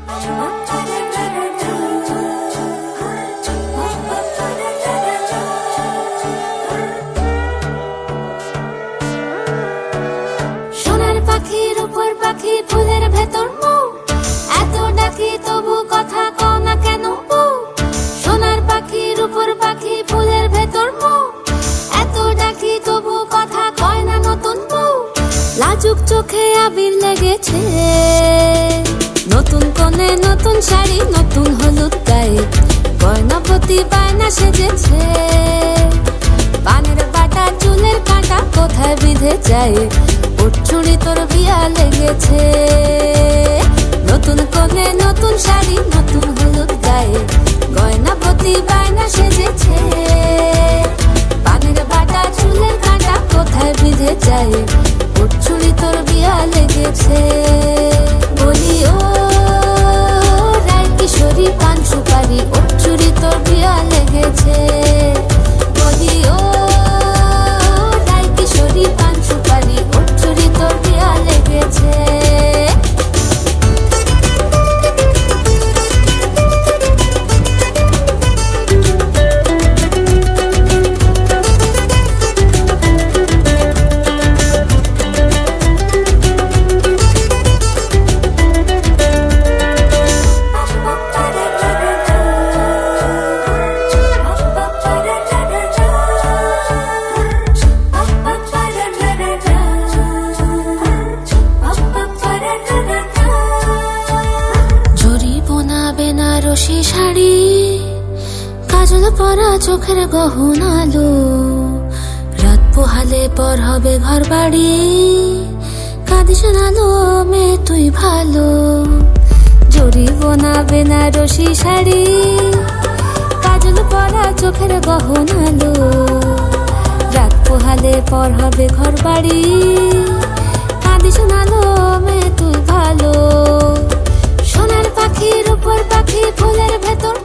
সোনার পাখির উপর পাখি ফুলের ভেতর মৌ, এত ডাকি তবু কথা কও না কেন বউ। সোনার পাখির উপর পাখি ফুলের ভেতর মৌ, এত ডাকি তবু কথা কয় না নতুন বউ। লাজুক চোখে আবির লেগেছে, নতুন কোণে নতুন শাড়ি নতুন হলুদ গায়ে, গয়নাপতি বায়না সেজেছে। পানের বাটা চুলের কাঁটা কোথায় বিঁধে যায়, ওর চুড়ি তোর বিয়া লেগেছে। নতুন কোণে নতুন শাড়ি নতুন হলুদ গায়ে, গয়নাপতি বায়না সেজেছে। পানের বাটা চুলের কাঁটা কোথায় বিঁধে যায়, ওর চুড়ি তোর বিয়া লেগেছে। বলি ও রায় কিশোরী পান সুপারি, ওর চুড়ি তোর বিয়া লেগেছে। বলি ও রায় কিশোরী পান সুপারি, ওর চুড়ি তোর বিয়া লেগেছে। বেনারসি শাড়ি, কাজল পরা চোখের গহনালো, রাত পোহালে পর হবে ঘর বাড়ি, কাঁদিস নালো মেয়ে তুই ভালো। জরি বোনা বেনারসি শাড়ি, কাজল পরা চোখের গহনালো, রাত পোহালে পর হবে ঘর বাড়ি, কাঁদিস নালো মেয়ে তুই ভালো। সোনার পাখির উপর পাখি ফুলের ভেতর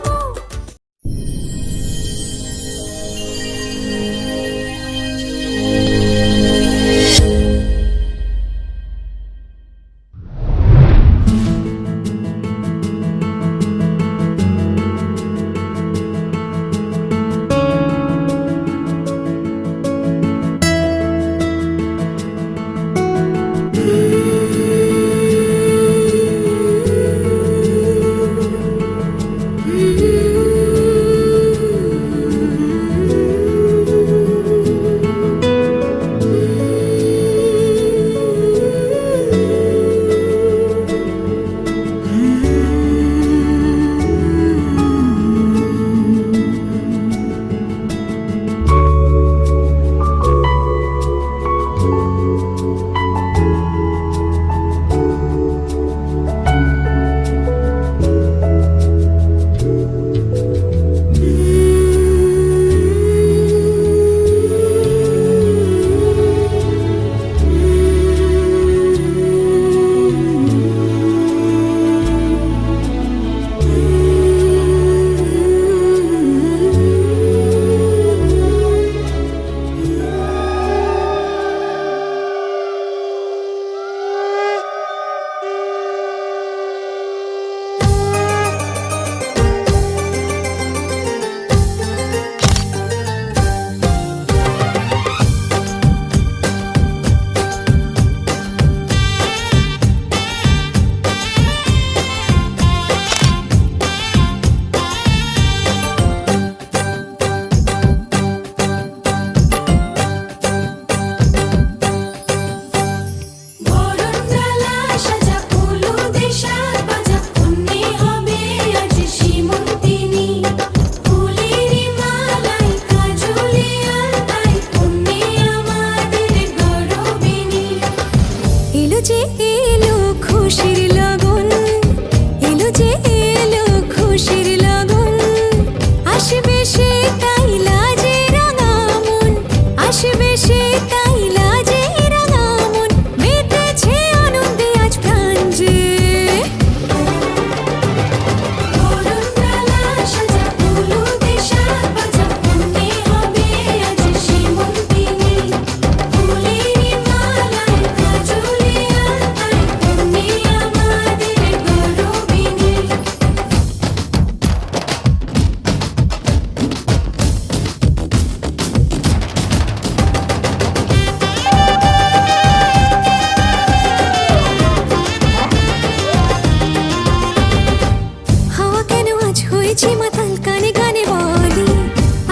হয়েছি মাতাল কানে কানে বলি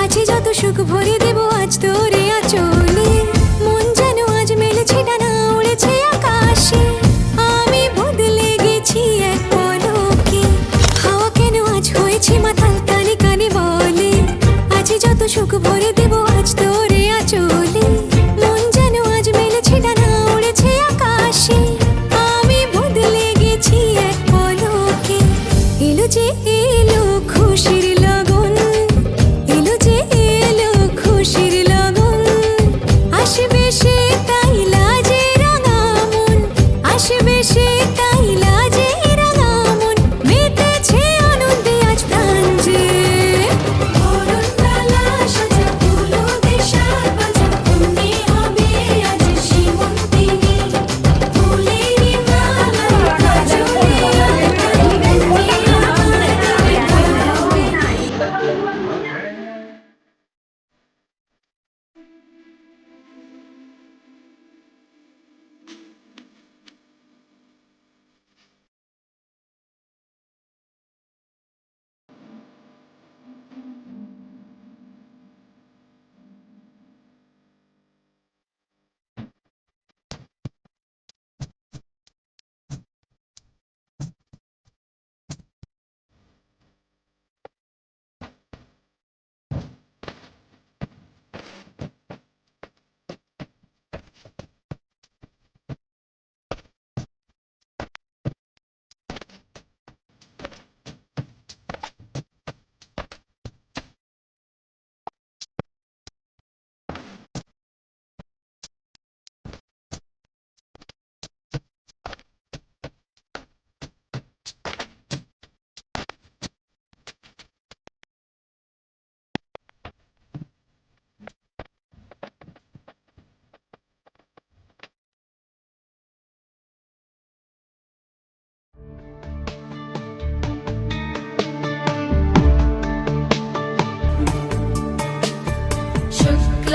আছে যত সুখ ভরে দেব আজ তোরে আঁচলে মন যেন আজ মেলেছে ডানা উড়েছে আকাশে আমি বদলে গেছি এক পলকে হাওয়া কেন আজ হয়েছে মাতাল কানে কানে বলে আছে যত সুখ ভরে দেব আজ তোরে আঁচলে মন যেন আজ মেলেছে ডানা উড়েছে আকাশে আমি বদলে গেছি এক পলকে এলো যে এলো খুশির লগন এলো যে এলো খুশির লগন আসবে সে তাই লাজে রাঙা মন আসবে সে তাই লাজে রাঙা মন মেতেছে আনন্দে আজ প্রাণ যে অরুণালা সাজা ফুলো দেশার বাজা অমনি হবে আজ সীমন্তিনী ফুলেরই মালা কাজলে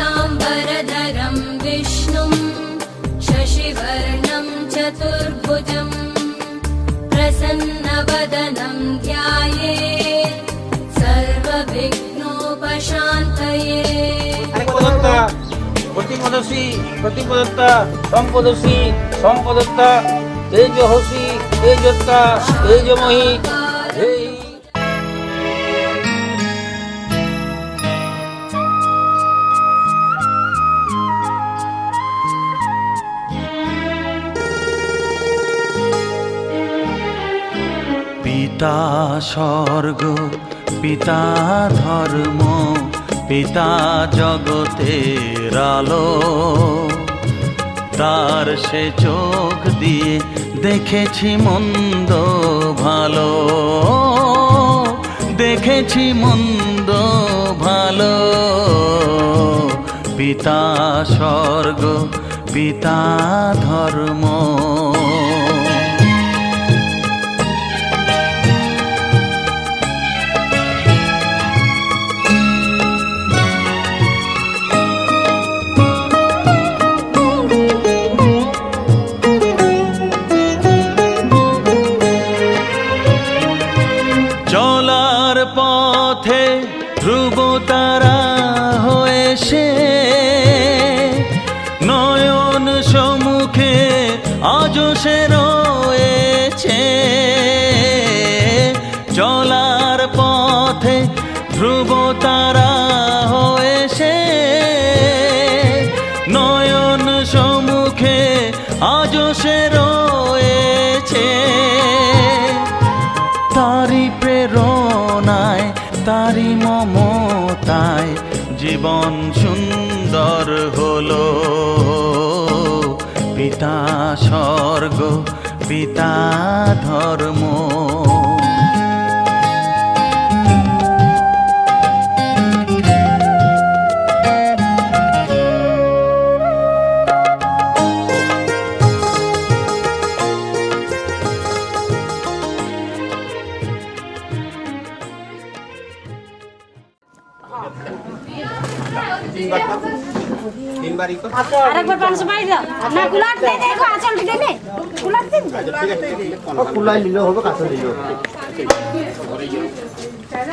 शुक्लाम्बरधरं विष्णुं शशिवर्णं चतुर्भुजं प्रसन्नवदनं ध्यायेत् सर्वविघ्नोपशान्तये প্রতিপদসী প্রতিপদত্তা সম্পদসী সম্পদত্তা তেজহসী তেজত্তা তেজময়ী এই পিতা স্বর্গ পিতা ধর্ম পিতা জগতের আলো তার সে চোখ দিয়ে দেখেছি মন্দ ভালো দেখেছি মন্দ ভালো পিতা স্বর্গ পিতা ধর্ম চলার পথে ধ্রুব তারা হয়ে সে নয়ন সম্মুখে আজ সে রয়েছে চলার পথে ধ্রুব তারা হয়ে সে নয়ন সম্মুখে আজ সে রয়েছে তারি প্রেরণায় তারি মমতায় জীবন সুন্দর হলো পিতা স্বর্গ পিতা ধর্ম আরেকবার 500 পাই দাও না গুলাট দে দে গো আচল দে দে গুলাট দে কুলাই নিলেও হবে কাছে দিলেও আমি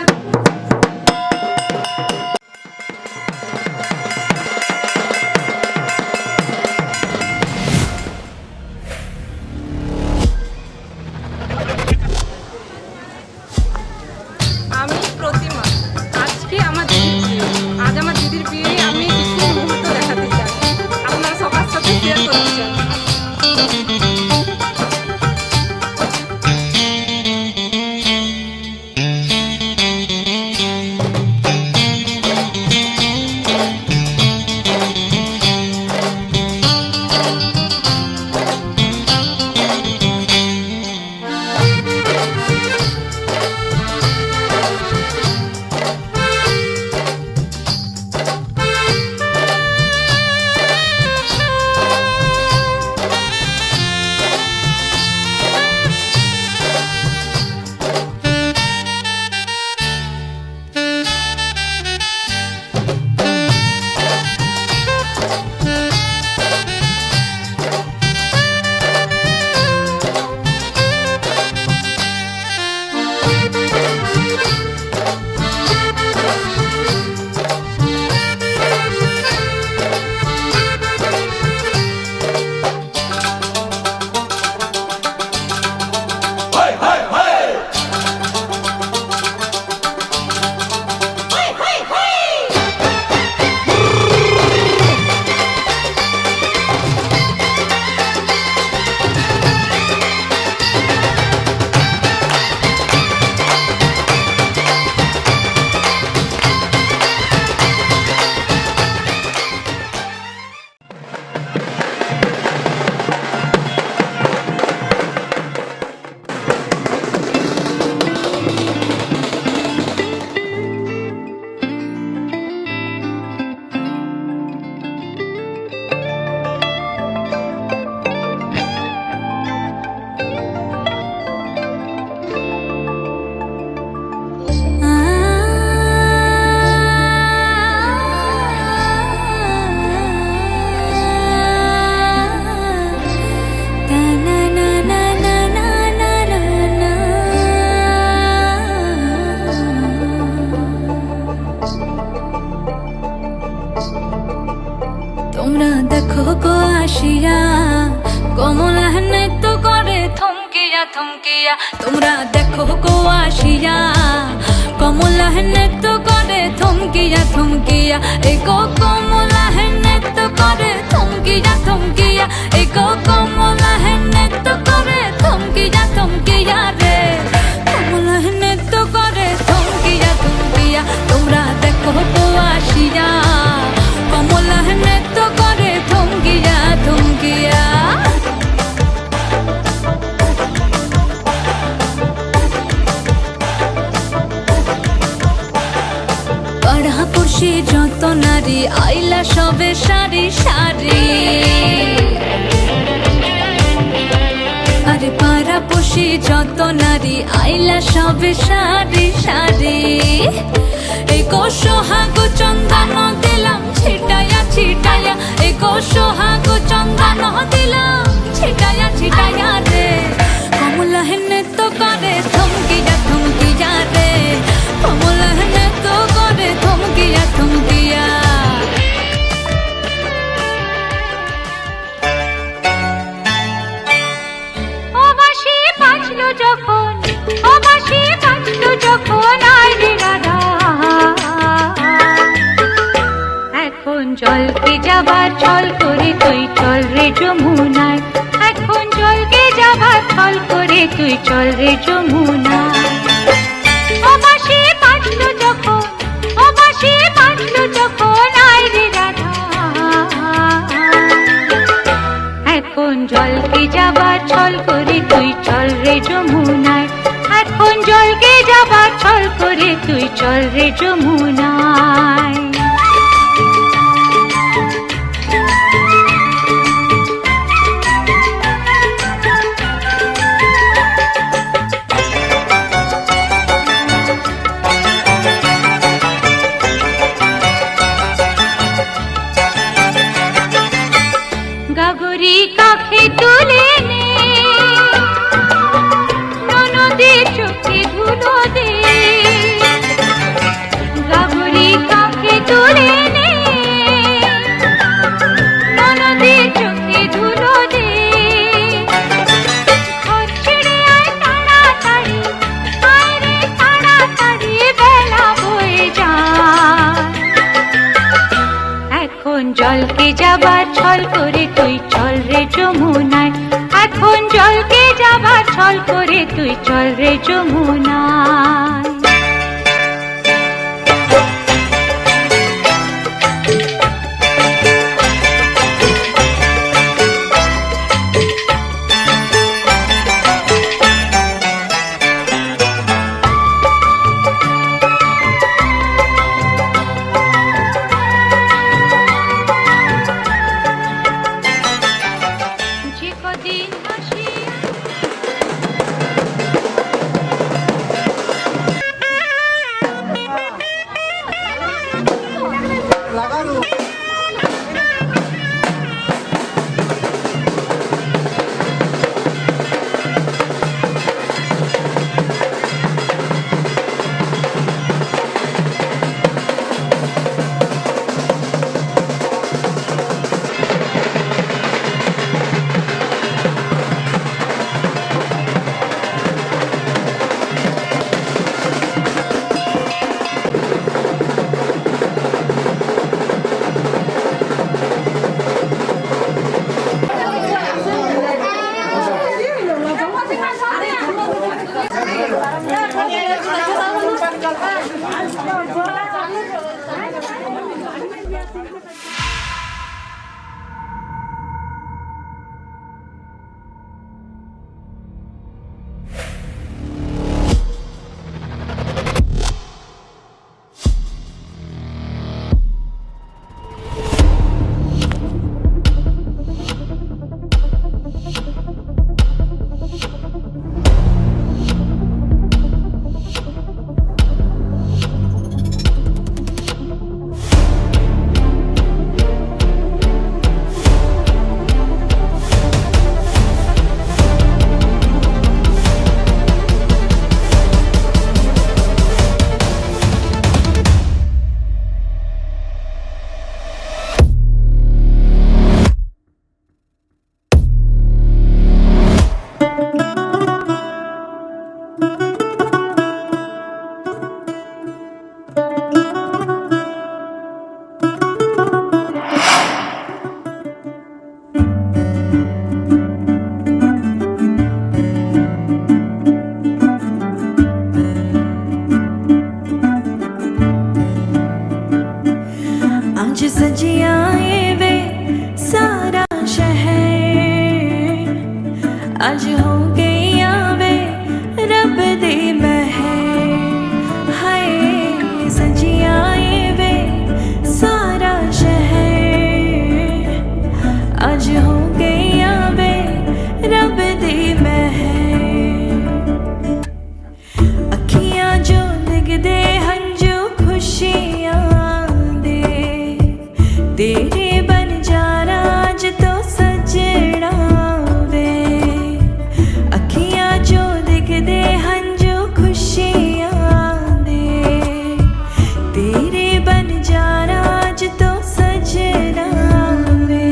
প্রতিমা। আজকে আমার দিদির বিয়ে। আজ আমার দিদির বিয়ে আমি কিছু মুহূর্ত দেখাতে চাই, আপনারা সবার সাথে শেয়ার করতে চাই। তোমরা দেখো গো আসিয়া কমলা নৃত্য করে থমকিয়া থমকিয়া, তোমরা দেখো গো আসিয়া কমলা নৃত্য করে থমকিয়া থমকিয়া, এই গো কমলা নৃত্য করে থমকিয়া থমকিয়া, এই গো কমলা নৃত্য করে থমকিয়া থমকিয়া রে, কমলা নৃত্য করে থমকিয়া থমকিয়া, তোমরা দেখো গো আসিয়া কমলা নৃত্য করে থমকিয়া থমকিয়া। পাড়াপড়শি যত নারী আইলা সবে সারি সারি, আরে পাড়াপড়শি যত নারী আইলা সবে সারি সারি, এই গো সোহাগ চন্দন দিলাম ছিটায়া ছিটায়া, এই গো সোহাগ চন্দন দিলাম ছিটায়া ছিটায়া রে, কমলা নৃত্য করে থমকিয়া থমকিয়া রে, কমলা নৃত্য করে থমকিয়া থমকিয়া। ও বাঁশি বাজলো যখন, ও বাঁশি বাজলো যখন, আয় রে রাধা এখন জলকে যাবার ছল করে তুই চল রে যমুনায়, এখন জলকে যাবার ছল করে তুই চল রে যমুনায়। ও বাঁশি বাজলো যখন, ও বাঁশি বাজলো যখন, আয় রে রাধা এখন জলকে যাবার ছল করে তুই চল রে যমুনায়, এখন জলকে যাবার ছল করে তুই চল রে যমুনায়। গাগরি কাখে তুলে নে, ননদে চোখে ধুলো দে, জলকে যাবার ছল করে তুই চল রে যমুনায়, এখন জলকে যাবার ছল করে তুই চল রে যমুনায়। যে কদিন হাসিয়া आज सजिया वे सारा शहर, आज हो गई वे रब दी महर। हाय सजिया वे सारा शहर, आज हो गई वे रब दी महर। अखियां जो दिखदे हंजू खुशियां तेरे बन जाना आज तो सजना वे। अखियां जो दिखदे हंजू खुशियां दे, तेरे बन जाना आज तो सजना वे।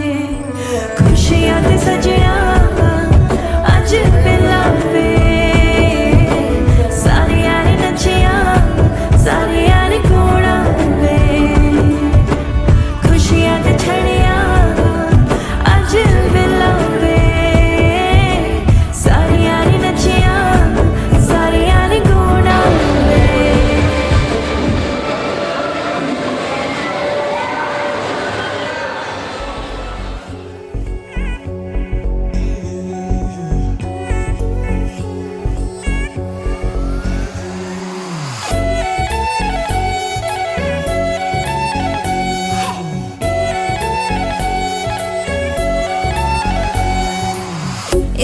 खुशियां ते सजना आज मिलावे, सारियां ने नचिया सारियां ने घोड़ा वे। खुशियां ते छड़िया आज मिलावे, सारियां ने नचिया सारियां ने घोड़ा वे।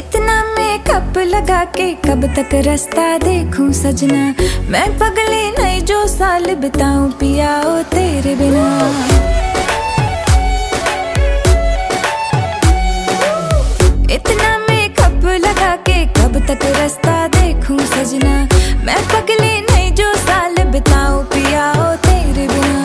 इतना मेकअप लगा के कब तक रास्ता देखूं सजना, मैं पगली नहीं जो साल बिताऊं पिया ओ तेरे बिना। इतना मेकअप लगा के कब तक रास्ता देखूं सजना, मैं पगली नहीं जो साल बिताऊं पिया ओ तेरे बिना।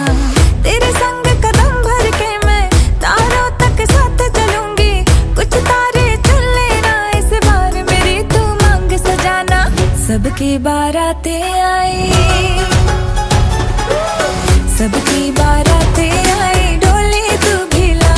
तेरे संग कदम भर के मैं तारों तक साथ चलूंगी, कुछ तारे चुन लेना इस बार मेरी तू मांग सजाना। सबकी बारातें आई, सबकी बारातें आई, डोली तू भिला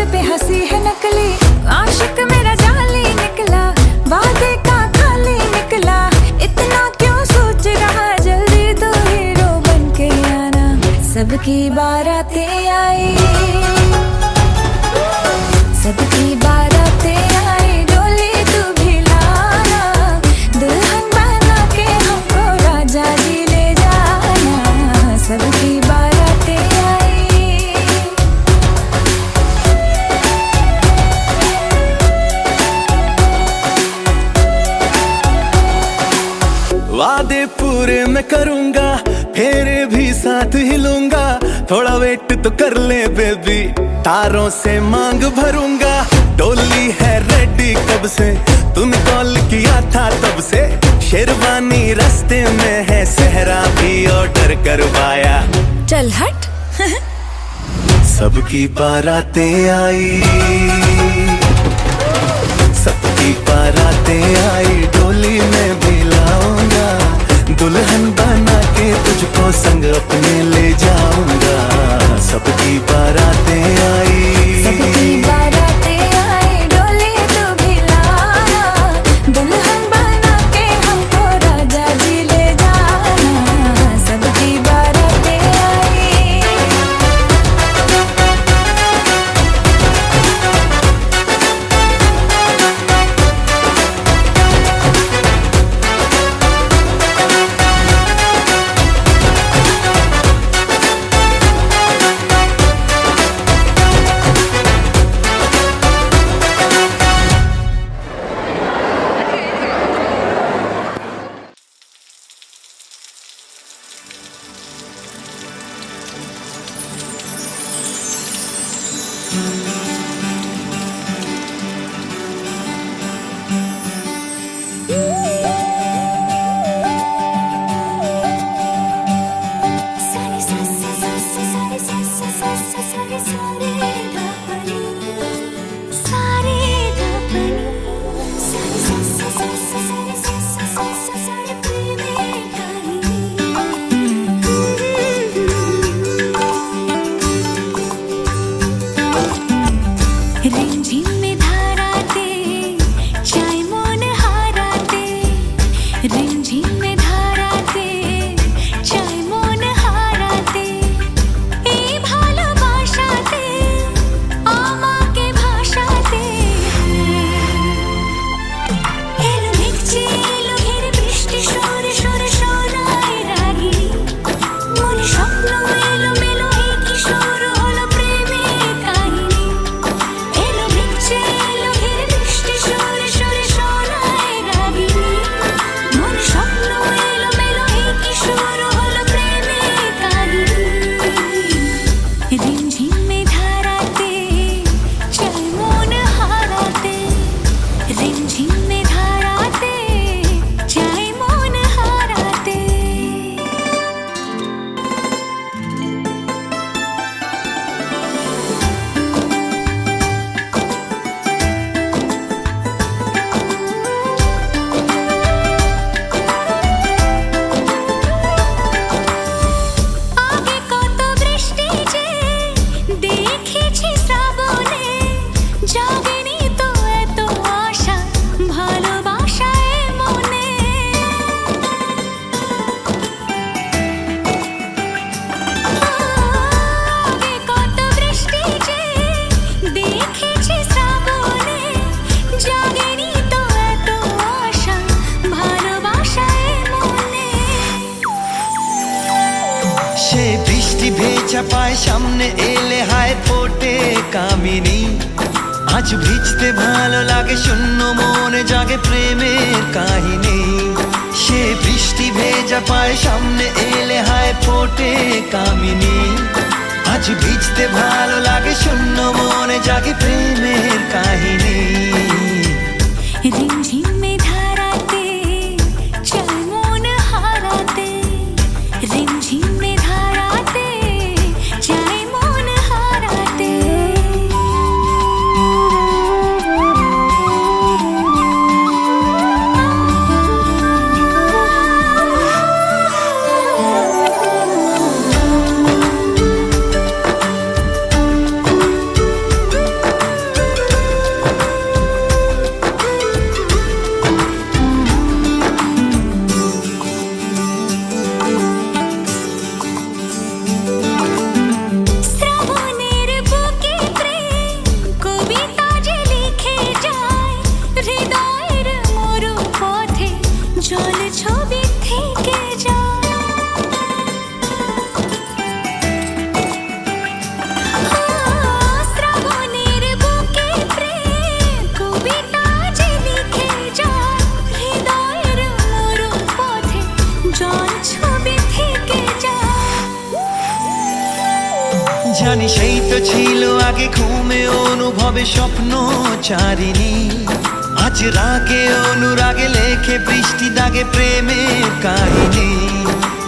पे हंसी है नकली, आशिक मेरा जाली निकला, वादे का खाली निकला, इतना क्यों सोच रहा, जल्दी तो हीरो बन के आना, सबकी बारातें आई, सबकी बारातें आई, डोली तू भी लाना, दुल्हन बना के हमको राजा जी ले जाना, सबकी बारातें आई। वादे पूरे मैं करूंगा, फेरे भी साथ ही लूंगा, थोड़ा वेट तो कर ले बेबी, तारों से मांग भरूंगा, डोली है रेडी कब से, तूने कॉल किया था तब से, शेरवानी रास्ते में है, सहरा भी ऑर्डर करवाया, चल हट सबकी बारातें आई, सबकी बारातें आई, डोली में भी लाऊंगा, दुल्हन बना के तुझको संग अपने ले जाऊंगा, सबकी बारातें आई, सबकी बारातें आई, डोली तू भी लाना, दुल्हन बना के हमको राजा जी ले जाना, सबकी बारातें आई। रिमझिम में धाराते चाय मन हाराते, रिमझिम में धाराते चाय मन हाराते, এই ভালোবাসাতে আমাকে ভাষাতে, এলো মেঘছে এলো ঘিরে বৃষ্টি সরে সরে সোনায় রাগি, মনে স্বপ্ন এলো মেলো এই কিশোর হলো প্রেমের কাহিনী, এলো মেঘছে এলো ঘিরে বৃষ্টি সরে সরে সোনায় রাগি, মনে স্বপ্ন এলো মেলো এই কিশোর হলো প্রেমের কাহিনী, রিমঝিম में धाराते चाय मन हाराते, रिमझिम में धाराते चाय मन हाराते। আগে কত বৃষ্টি যে দেখেছি শ্রাবণে, জাগেনি তো এত আশা ভালোবাসায় মনে, আগে কত বৃষ্টি যে দেখেছি শ্রাবণে, জাগেনি তো এত আশা ভালোবাসায় মনে। সে বৃষ্টি ভেজা পায় সামনে এলে হায় ফোটে কামিনী, আজ ভিজতে ভালো লাগে শূন্য মনে জাগে প্রেমের কাহিনী, সে বৃষ্টি ভেজা পায় সামনে এলে হায় ফোটে কামিনী, আজ ভিজতে ভালো লাগে শূন্য মনে জাগে প্রেমের কাহিনী। रिमझिम में धाराते चाय मन हाराते, रिमझिम में धाराते चाय मन हाराते। ছিল আগে ঘুমে অনুভবে স্বপ্ন চারিণী, আজ রাগে অনুরাগে লেখে বৃষ্টি দাগে প্রেমের কাহিনী।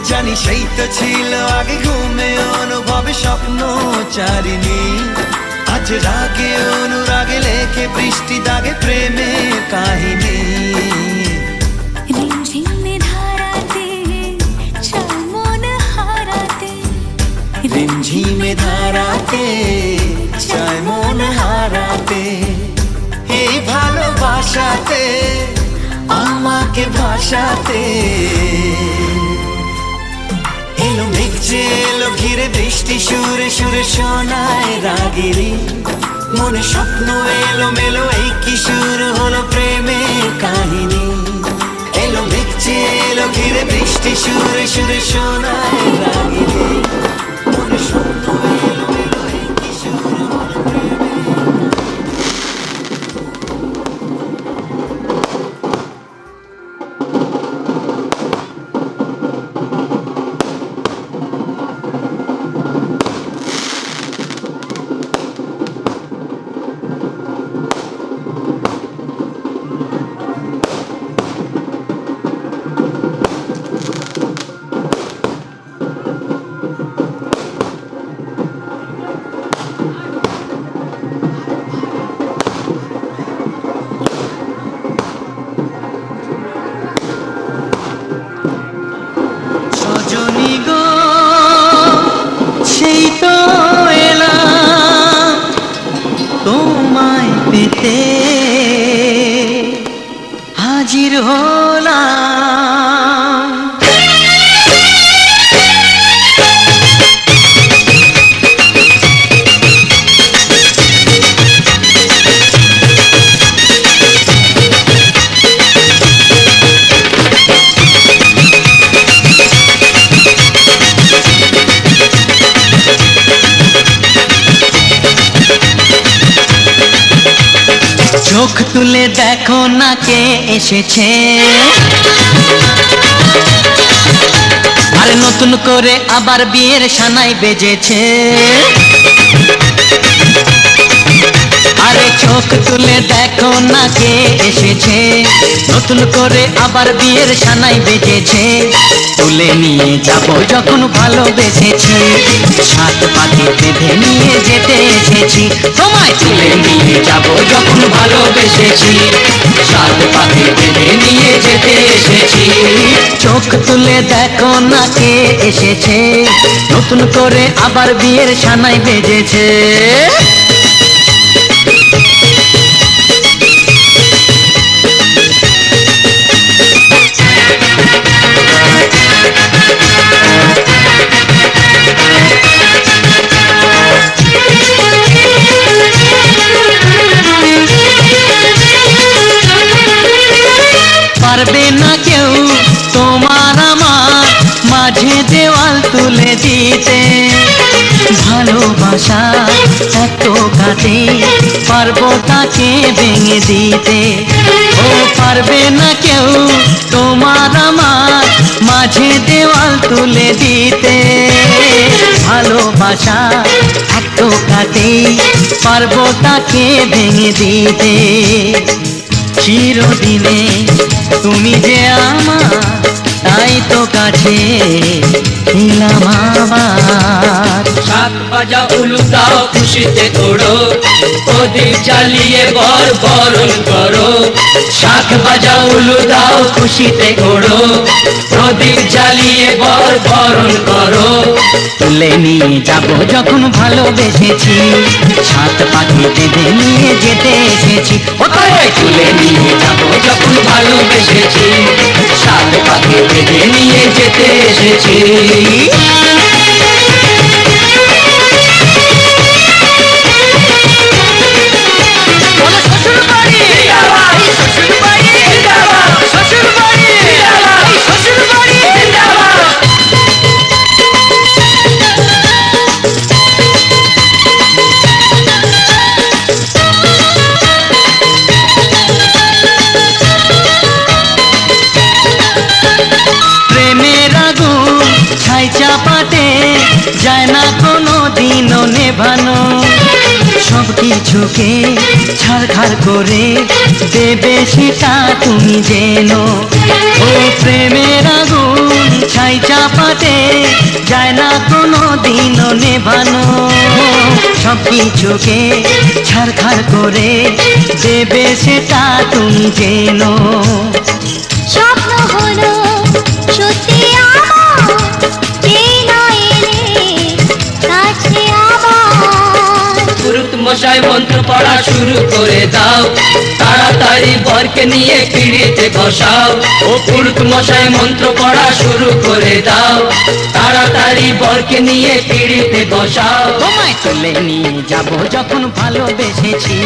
জানি সেই তো ছিল আগে ঘুমে অনুভবে স্বপ্ন চারিণী, আজ রাগে অনুরাগে লেখে বৃষ্টি দাগে প্রেমের কাহিনী। রিমঝিমে ধারাতে চায় মন হারাতে, রিমঝিমে ধারাতে চায় মন হারাতে, এই ভালোবাসাতে আমাকে ভাসাতে। এলো মেঘ যে এলো ঘিরে বৃষ্টি সুরে সুরে শোনায় রাগিরি, মনে স্বপ্ন এলো মেলো এই কি শুরু হলো প্রেমের কাহিনী। এলো মেঘ যে এলো ঘিরে বৃষ্টি সুরে সুরে শোনায় রাগিরি, মনে স্বপ্ন এলো মেলো এই কি শুরু হলো সজনী গো, সেই তো এলাম তোমায় পেতে, হাজির হলাম। চোখ তুলে দেখো না কে এসেছে, আরে নতুন করে আবার বিয়ের সানাই বেজেছে। আরে চোখ তুলে দেখো না কে এসেছে, নতুন করে আবার বিয়ের সানাই বেজেছে। তুলে নিয়ে যাব যখন ভালোবেসেছি, সাত পাখি বেঁধে নিয়ে যেতে এসেছি। তোমায় তুলে নিয়ে যাব যখন ভালোবেসেছি, সাত পাখি বেঁধে নিয়ে যেতে এসেছি। চোখ তুলে দেখো না কে এসেছে, নতুন করে আবার বিয়ের সানাই বেজেছে। পারবে না কেউ তোমার আমার মাঝে দেওয়াল তুলে দিতে, ভালোবাসা এত কাটে পারবো তাকে ভেঙে দিতে। ও পারবে না কেউ তোমার আমার মাঝে দেওয়াল তুলে দিতে, ভালোবাসা এত কাটে পারবো তাকে ভেঙে দিতে। চিরদিনে তুমি যে আমার, তাই তো কাছে ছিলাম আবার। সাত বাজা উলু দাও খুশিতে তোড়ো, প্রদীপ জ্বালিয়ে বর বরণ করো। সাত বাজা উলু দাও খুশিতে ঘোড়ো, প্রদীপ জ্বালিয়ে বর বরণ করো। তুলে নিয়ে যাব যখন ভালোবেসেছি, সাত পাখি বেঁধে নিয়ে যেতে এসেছি। ওটাই তুলে নিয়ে যাব যখন ভালোবেসেছি, সাত পাখি বেঁধে নিয়ে যেতে এসেছি। ছাই চাপাতে যায় না কোনো দিনও নেভানো সব কিছুকে ছাড়খাড় করে দেবে সেটা তুমি জেনো ও প্রেমের আগুন ছাই চাপাতে যায় না কোনো দিনও নেভানো সব কিছুকে ছাড়খাড় করে দেবে সেটা তুমি জেনো স্বপ্ন হলো সত্যি আমার এই নয় এলে কাছে আবার পুরুত মশাই মন্ত্র পড়া শুরু করে দাও তাড়াতাড়ি বরকে নিয়ে পিড়িতে বসাও ও পুরুত মশাই মন্ত্র পড়া শুরু করে দাও তাড়াতাড়ি বরকে নিয়ে পিড়িতে বসাও তোমায় তুলে নিয়ে যাব যখন ভালোবেসেছি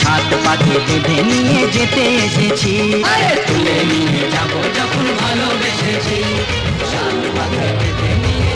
সাত পাকে বেঁধে নিয়ে যেতে এসেছি তুলে নিয়ে যাব যখন ভালোবেসেছি সাত পাকে বেঁধে নিয়ে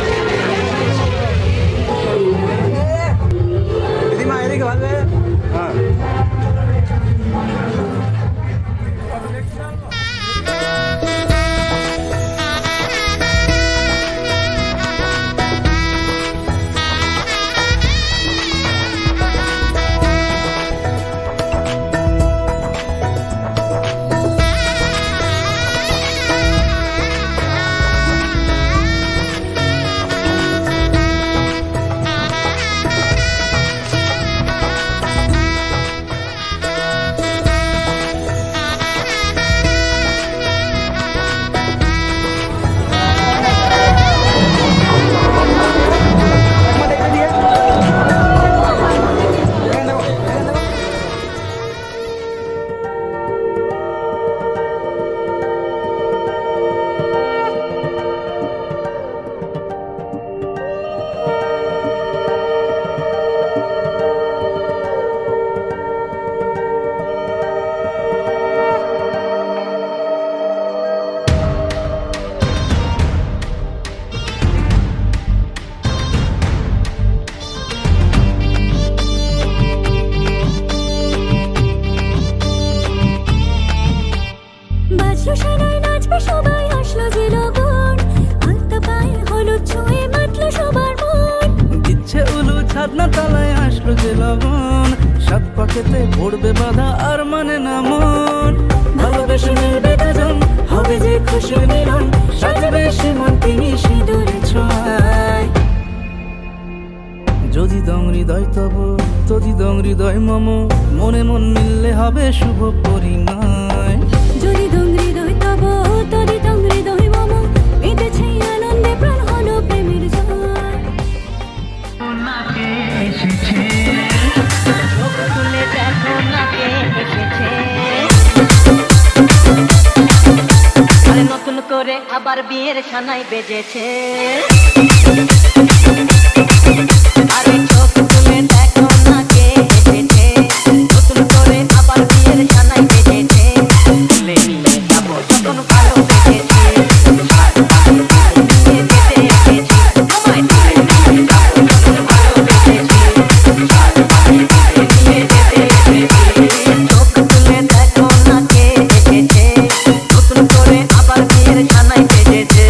বাজলো সানাই নাচবে সবাই আসলো যে লগন আলতা পায়ে হলুদ ছুঁয়ে মাতলো সবার মন ইচ্ছে উলু ছাদনা তালায় আসলো যে লগন সাত পাকেতে পড়বে বাধা আর মানে না মন ভালোবেসে মিলবে দুজন হবে যে খুশি মিলন সাজবে সে মন তিনি সিঁদুরে ছোঁয়ায় যদি দং হৃদয় তব তদি দং হৃদয় মম মনে মন মিললে হবে শুভ পরিণয় যদি দং হৃদয় তব তদি দং হৃদয় মম মেতেছে আনন্দে প্রাণ হলো প্রেমের জয় নতুন করে আবার বিয়ের সানাই বেজেছে আরে চোখ তুলে দেখো না কে এসেছে নতুন করে আবার বিয়ের সানাই বেজেছে তুলে নিয়ে যাবো যখন ভালো বেজেছে চোখ তুলে দেখো না কে এসেছে নতুন করে আবার বিয়ের সানাই বেজেছে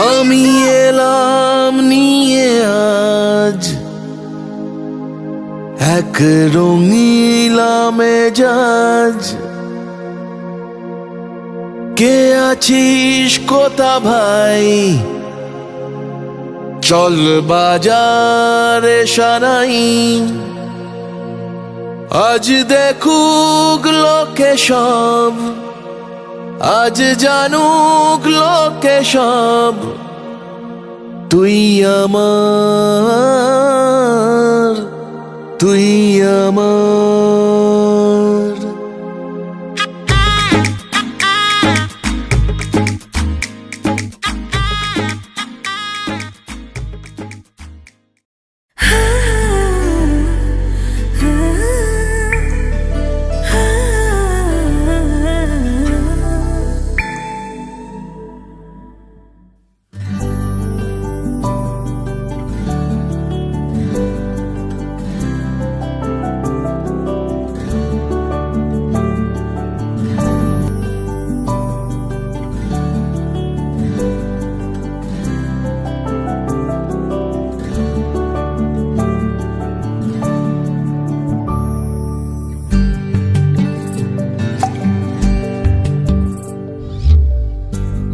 আমি এলাম নিয়ে আজ এক রঙিলা মেজাজ কে আছিস কোথা ভাই চল বাজারে সারাই, আজ দেখুক লোকে সব, আজ জানুক লোকে সব, তুই আমার, তুই আমার।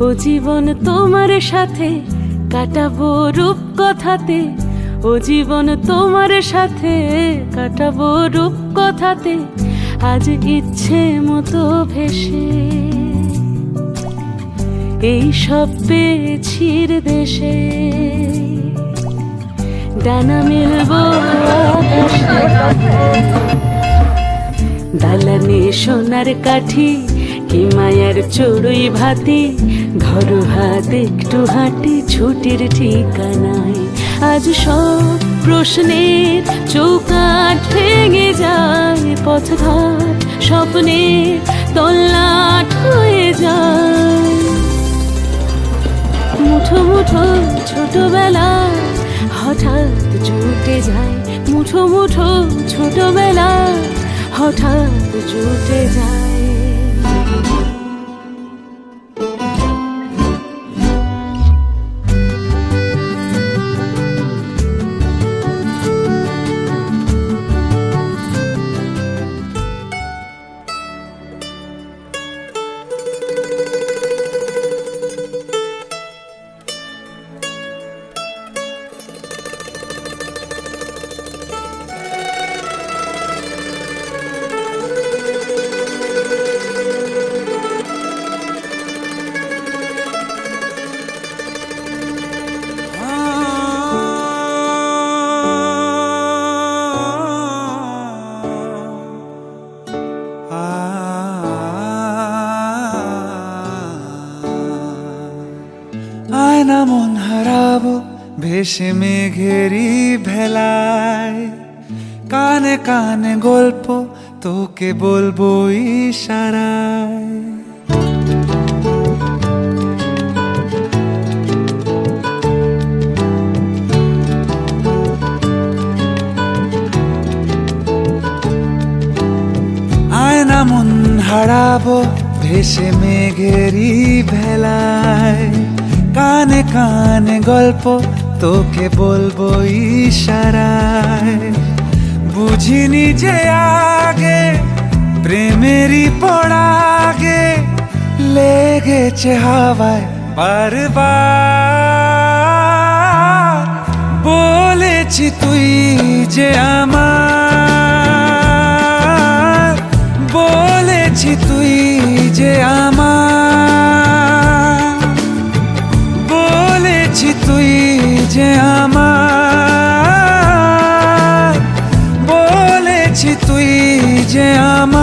ও জীবন তোমার সাথে কাটাবো রূপ কথাতে, ও জীবন তোমার সাথে কাটাবো রূপ কথাতে, আজ ইচ্ছে মতো ভেসে এই সব পেয়েছির দেশে, ডানা মেলবো আকাশে, দালানে সোনার কাঠি কি মায়ার চড়ুই ভাতি, ঘর হাত একটু হাঁটি ছুটির ঠিকানায়, আজ সব প্রশ্নের চৌকাঠ ভেঙে যায়, পথঘাট স্বপ্নের তল্লাট হয়ে যায়, মুঠো মুঠো ছোটবেলা হঠাৎ জুটে যায়, মুঠো মুঠো ছোটবেলা হঠাৎ জুটে যায়। আয়না মন হারাবো ভেসে মেঘেরি ভেলায়, কানে কানে গল্প তোকে বলবো ইশারায়, আয়না মন হারাবো ভেসে মেঘেরি ভেলায়, কানে কানে গল্প তোকে বলবো ইশারায়, বুঝিনি যে আগে প্রেমেরই পড়াগে লেগেছে হাওয়ায় বারবার, বলেছি তুই যে আমার, বলেছি তুই যে আমার, বলেছি তুই যে আমার, বলেছি তুই যে আমার।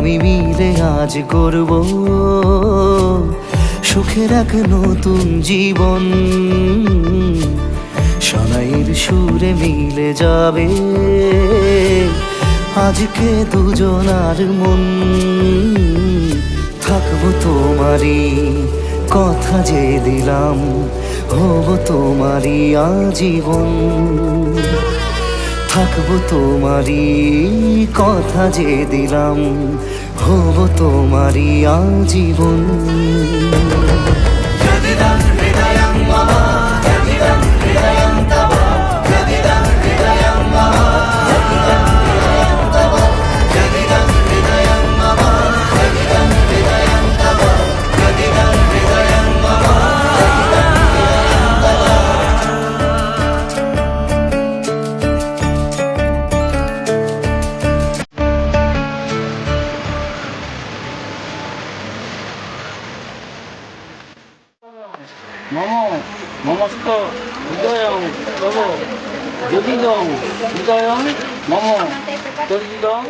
আমি মিলে আজ গড়ব সুখের এক নতুন জীবন। সানাইয়ের সুরে মিলে যাবে আজকে দুজনার মন। থাকবো তোমারই কথা যে দিলাম, হব তোমারই আজীবন। থাকবো তোমারই কথা যে দিলাম, হব তোমারই আজীবন। নমস্ত হৃদয়ং তব যদিদং হৃদয়ং মম তদিদং।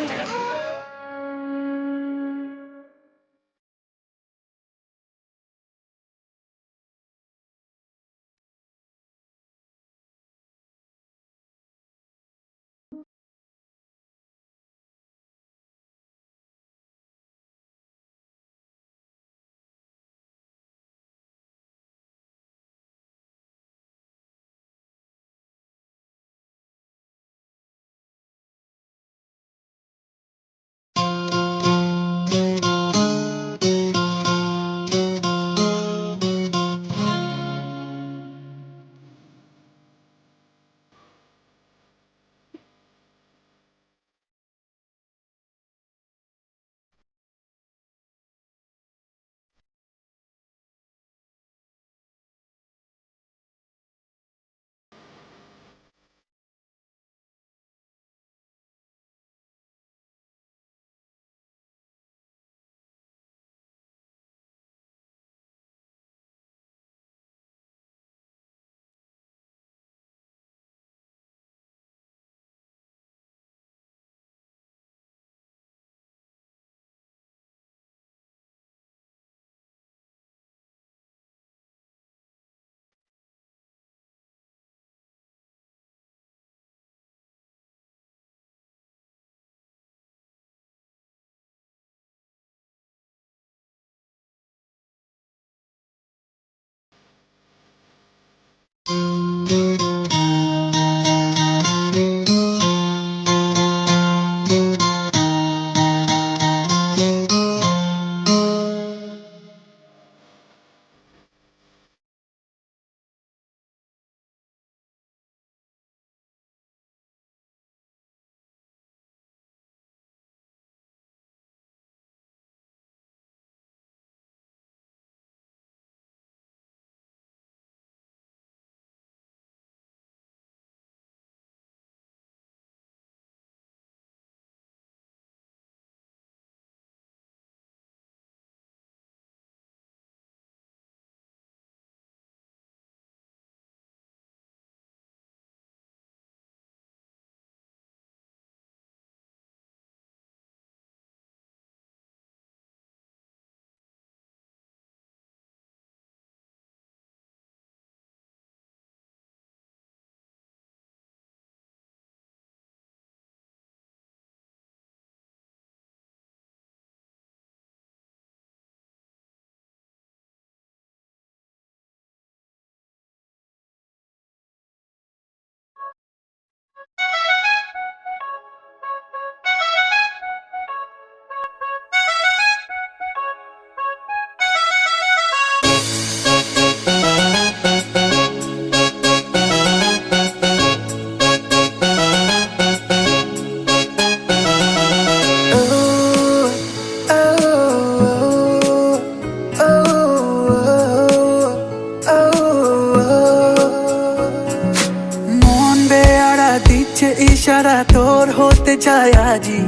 ইশারা তোর হতে চাই আজি,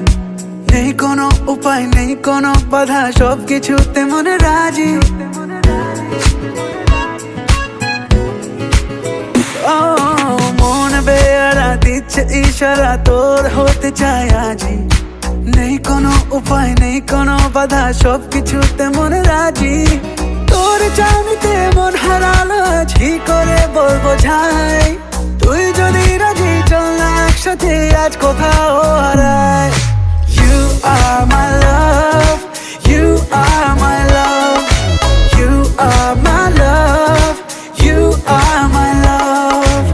নেই কোনো উপায় নেই কোনো বাধা, সবকিছুতে মনে রাজি। ও মন বেয়ারা দিচ্ছে ইশারা তোর হতে চাই আজি, নেই কোনো উপায় নেই কোনো বাধা সবকিছুতে মনে রাজি তোর চাইতে মন হারালো আজ কি করে বলবো যাই তুই যদি রাজি চল না একসাথে আজ কোথাও হারাই You are my love, you are my love, you are my love, you are my love.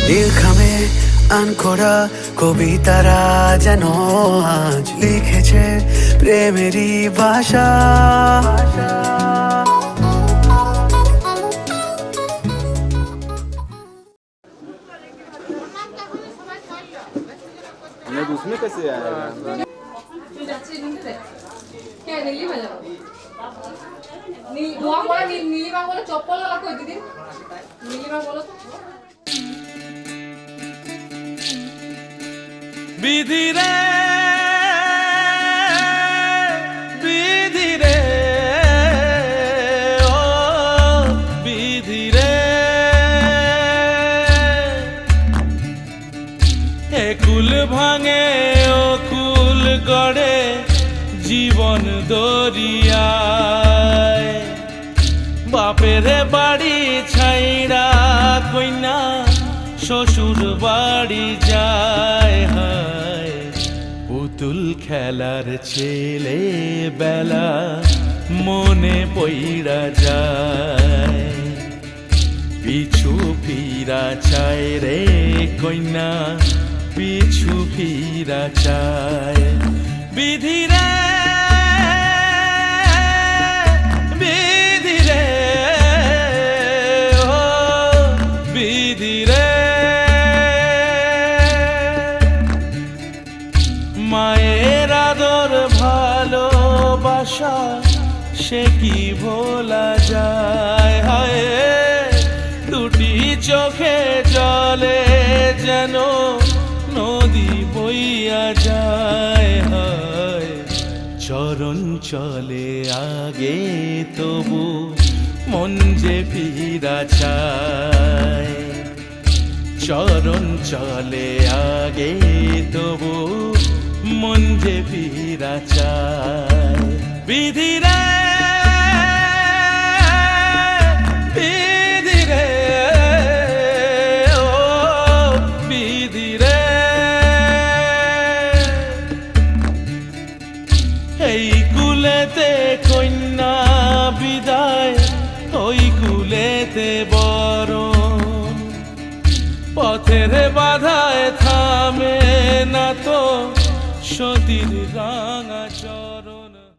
নীল খামে আনকোড়া কবিতারা যেন আজ লিখেছে প্রেমেরই ভাষা নীলিমা বলে চপ্পল কই দিদি নীলিমা বলো বিধি রে বিধি রে ও বিধি রে এ কুল ভাঙে ও কুল গড়ে জীবন দরিয়ায় বাপের বাড়ি ছাইড়া কইনা শ্বশুর বাড়ি যায় হায় পুতুল খেলার ছেলে বেলা মনে পইড়া যায় পিছু ফিরা চায় রে কইনা পিছু ফিরা চায় বিধি রে বিধি রে ও বিধি রে মায়ের আদর ভালোবাসা সে কি ভোলা যায় হায় দুটি চোখে জলে যেন নদী বইয়া যায় হায় চরণ চলে আগে তবু মন যে ফিরা চায় চরণ চলে আগে তবু মন যে ফিরা চায় বিধি রে বিধি রে ও বিধি রে এই কুলেতে কন্যা বিদায় ওই কুলেতে বরণ পথের বাধায় থামে না তো সতীর রাঙা চর